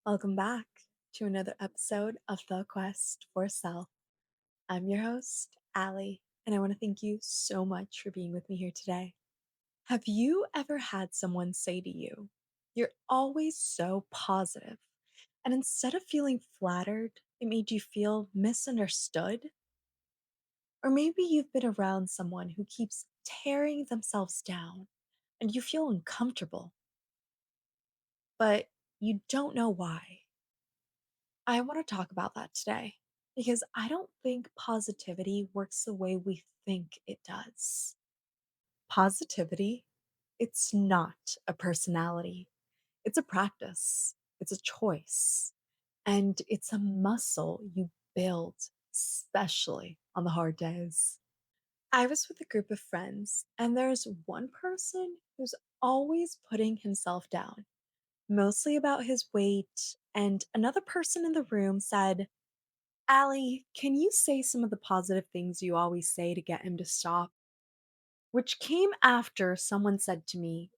Welcome back to another episode of The Quest for Self. I'm your host, Allie, and I want to thank you so much for being with me here today. Have you ever had someone say to you, "You're always so positive," and instead of feeling flattered, it made you feel misunderstood? Or maybe you've been around someone who keeps tearing themselves down and you feel uncomfortable, but you don't know why. I want to talk about that today because I don't think positivity works the way we think it does. Positivity, it's not a personality, it's a practice, it's a choice, and it's a muscle you build, especially on the hard days. I was with a group of friends, and there's one person who's always putting himself down, mostly about his weight, and another person in the room said, "Allie, can you say some of the positive things you always say to get him to stop?" Which came after someone said to me,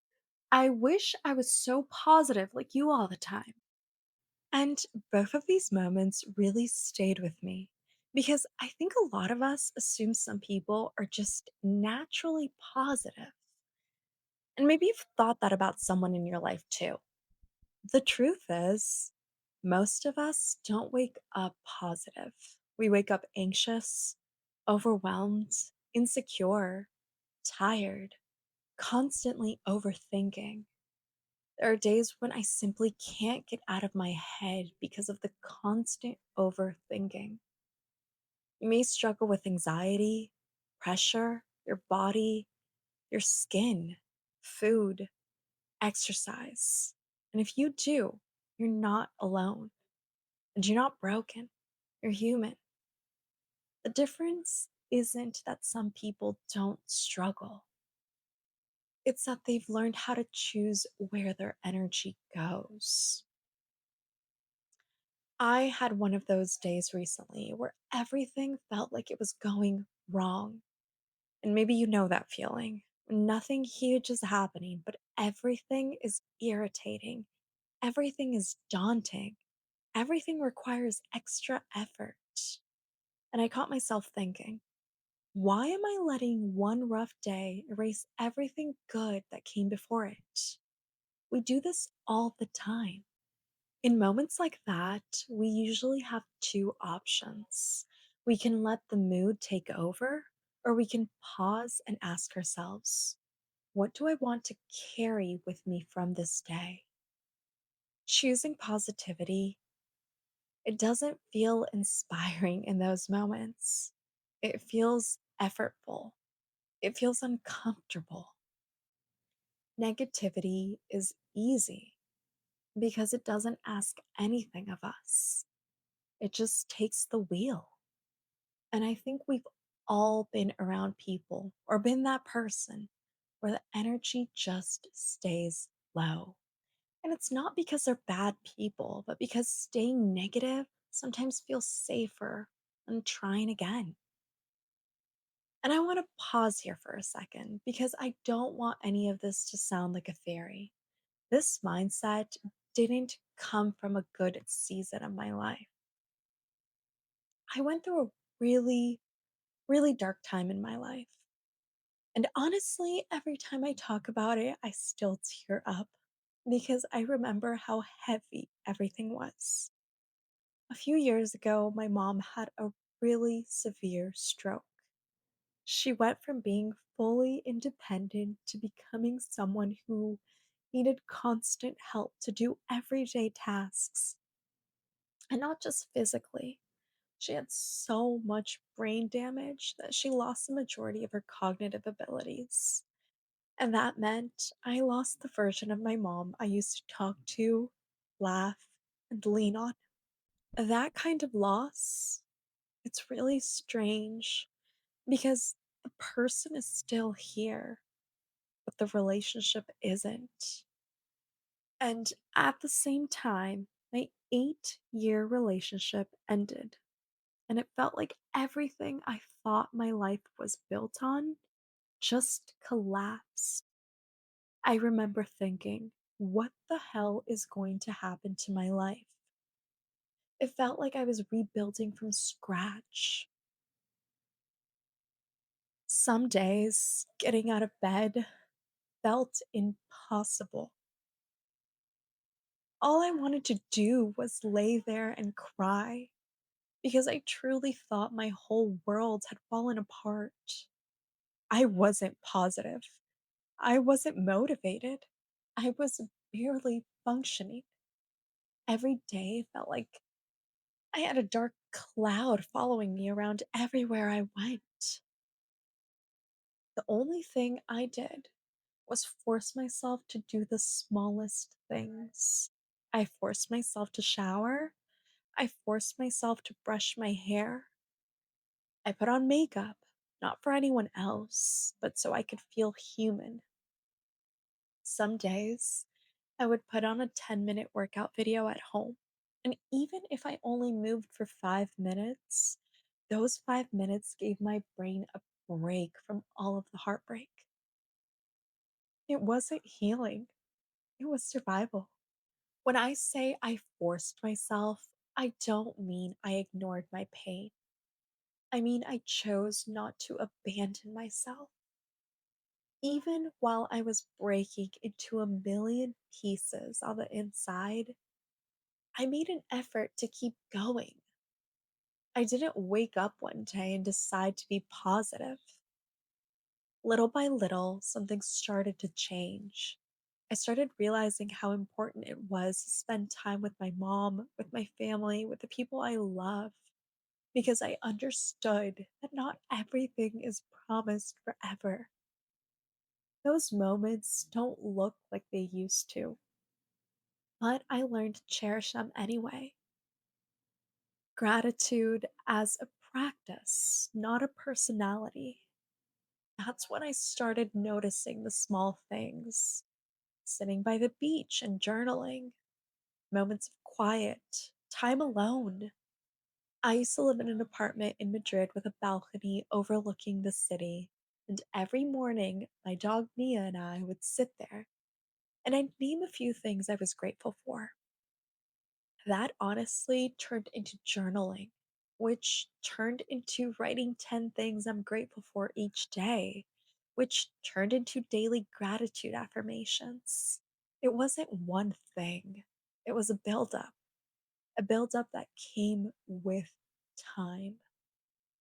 "I wish I was so positive like you all the time." And both of these moments really stayed with me because I think a lot of us assume some people are just naturally positive. And maybe you've thought that about someone in your life too. The truth is, most of us don't wake up positive. We wake up anxious, overwhelmed, insecure, tired, constantly overthinking. There are days when I simply can't get out of my head because of the constant overthinking. You may struggle with anxiety, pressure, your body, your skin, food, exercise. And if you do, you're not alone. And you're not broken. You're human. The difference isn't that some people don't struggle, it's that they've learned how to choose where their energy goes. I had one of those days recently where everything felt like it was going wrong. And maybe you know that feeling. Nothing huge is happening, but everything is irritating. Everything is daunting. Everything requires extra effort. And I caught myself thinking, why am I letting one rough day erase everything good that came before it? We do this all the time. In moments like that, we usually have two options. We can let the mood take over, or we can pause and ask ourselves, what do I want to carry with me from this day? Choosing positivity, it doesn't feel inspiring in those moments. It feels effortful. It feels uncomfortable. Negativity is easy because it doesn't ask anything of us, it just takes the wheel. And I think we've all been around people or been that person where the energy just stays low. And it's not because they're bad people, but because staying negative sometimes feels safer than trying again. And I want to pause here for a second because I don't want any of this to sound like a theory. This mindset didn't come from a good season of my life. I went through a really, really dark time in my life. And honestly, every time I talk about it, I still tear up because I remember how heavy everything was. A few years ago, my mom had a really severe stroke. She went from being fully independent to becoming someone who needed constant help to do everyday tasks. And not just physically. She had so much brain damage that she lost the majority of her cognitive abilities. And that meant I lost the version of my mom I used to talk to, laugh, and lean on. That kind of loss, it's really strange because the person is still here, but the relationship isn't. And at the same time, my 8-year relationship ended. And it felt like everything I thought my life was built on just collapsed. I remember thinking, what the hell is going to happen to my life? It felt like I was rebuilding from scratch. Some days, getting out of bed felt impossible. All I wanted to do was lay there and cry because I truly thought my whole world had fallen apart. I wasn't positive. I wasn't motivated. I was barely functioning. Every day felt like I had a dark cloud following me around everywhere I went. The only thing I did was force myself to do the smallest things. I forced myself to shower. I forced myself to brush my hair. I put on makeup, not for anyone else, but so I could feel human. Some days, I would put on a 10-minute workout video at home. And even if I only moved for 5 minutes, those 5 minutes gave my brain a break from all of the heartbreak. It wasn't healing, it was survival. When I say I forced myself, I don't mean I ignored my pain. I mean, I chose not to abandon myself. Even while I was breaking into a million pieces on the inside, I made an effort to keep going. I didn't wake up one day and decide to be positive. Little by little, something started to change. I started realizing how important it was to spend time with my mom, with my family, with the people I love, because I understood that not everything is promised forever. Those moments don't look like they used to, but I learned to cherish them anyway. Gratitude as a practice, not a personality. That's when I started noticing the small things, sitting by the beach and journaling, moments of quiet, time alone. I used to live in an apartment in Madrid with a balcony overlooking the city, and every morning my dog Mia and I would sit there and I'd name a few things I was grateful for. That honestly turned into journaling, which turned into writing 10 things I'm grateful for each day, which turned into daily gratitude affirmations. It wasn't one thing, it was a buildup that came with time.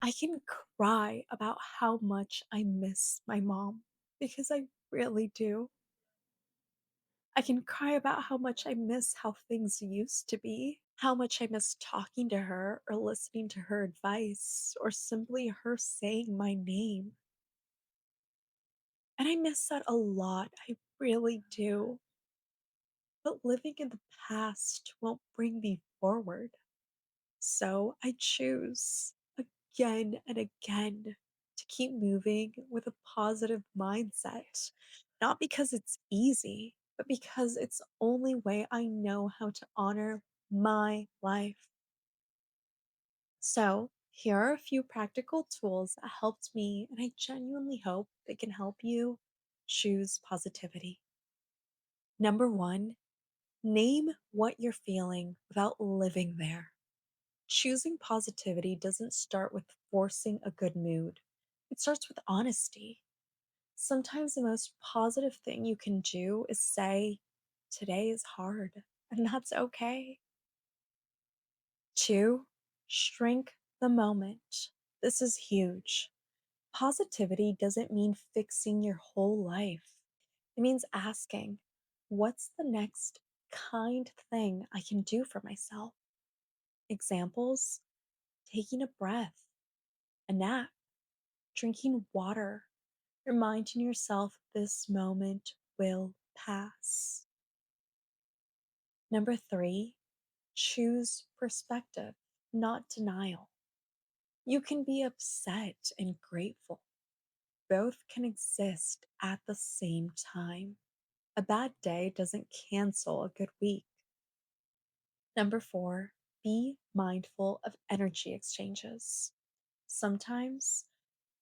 I can cry about how much I miss my mom because I really do. I can cry about how much I miss how things used to be, how much I miss talking to her or listening to her advice or simply her saying my name. And I miss that a lot. I really do. But living in the past won't bring me forward. So I choose again and again to keep moving with a positive mindset. Not because it's easy, but because it's the only way I know how to honor my life. So, here are a few practical tools that helped me, and I genuinely hope they can help you choose positivity. Number one, name what you're feeling without living there. Choosing positivity doesn't start with forcing a good mood, it starts with honesty. Sometimes the most positive thing you can do is say, "Today is hard," and that's okay. Two, shrink the moment. This is huge. Positivity doesn't mean fixing your whole life, it means asking, what's the next kind thing I can do for myself? Examples: taking a breath, a nap, drinking water, reminding yourself this moment will pass. Number three, choose perspective, not denial. You can be upset and grateful. Both can exist at the same time. A bad day doesn't cancel a good week. Number four, be mindful of energy exchanges. Sometimes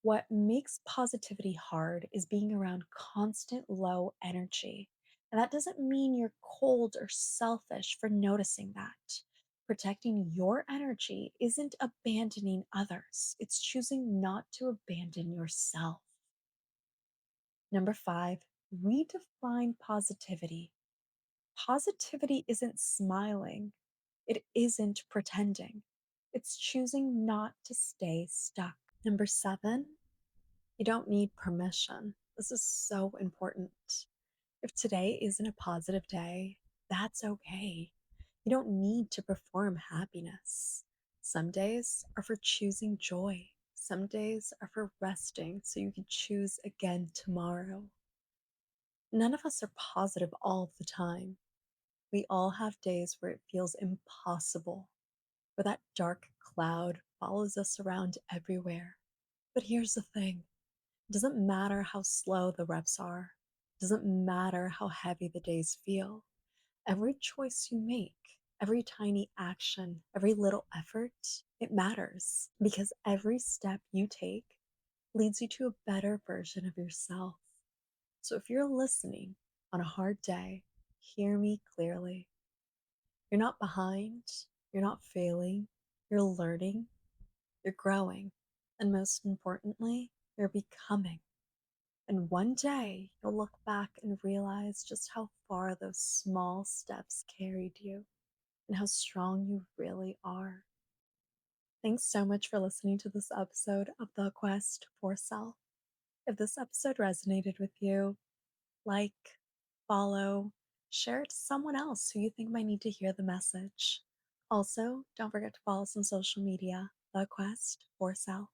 what makes positivity hard is being around constant low energy. And that doesn't mean you're cold or selfish for noticing that, Protecting your energy isn't abandoning others, it's choosing not to abandon yourself. Number five, redefine positivity. Positivity isn't smiling, it isn't pretending, it's choosing not to stay stuck. Number seven, you don't need permission. This is so important. If today isn't a positive day, that's okay. You don't need to perform happiness. Some days are for choosing joy. Some days are for resting so you can choose again tomorrow. None of us are positive all the time. We all have days where it feels impossible, where that dark cloud follows us around everywhere. But here's the thing, it doesn't matter how slow the reps are, it doesn't matter how heavy the days feel. Every choice you make, every tiny action, every little effort, it matters because every step you take leads you to a better version of yourself. So if you're listening on a hard day, hear me clearly. You're not behind, you're not failing, you're learning, you're growing, and most importantly, you're becoming. And one day you'll look back and realize just how far those small steps carried you and how strong you really are. Thanks so much for listening to this episode of The Quest for Self. If this episode resonated with you, like, follow, share it to someone else who you think might need to hear the message. Also, don't forget to follow us on social media, The Quest for Self.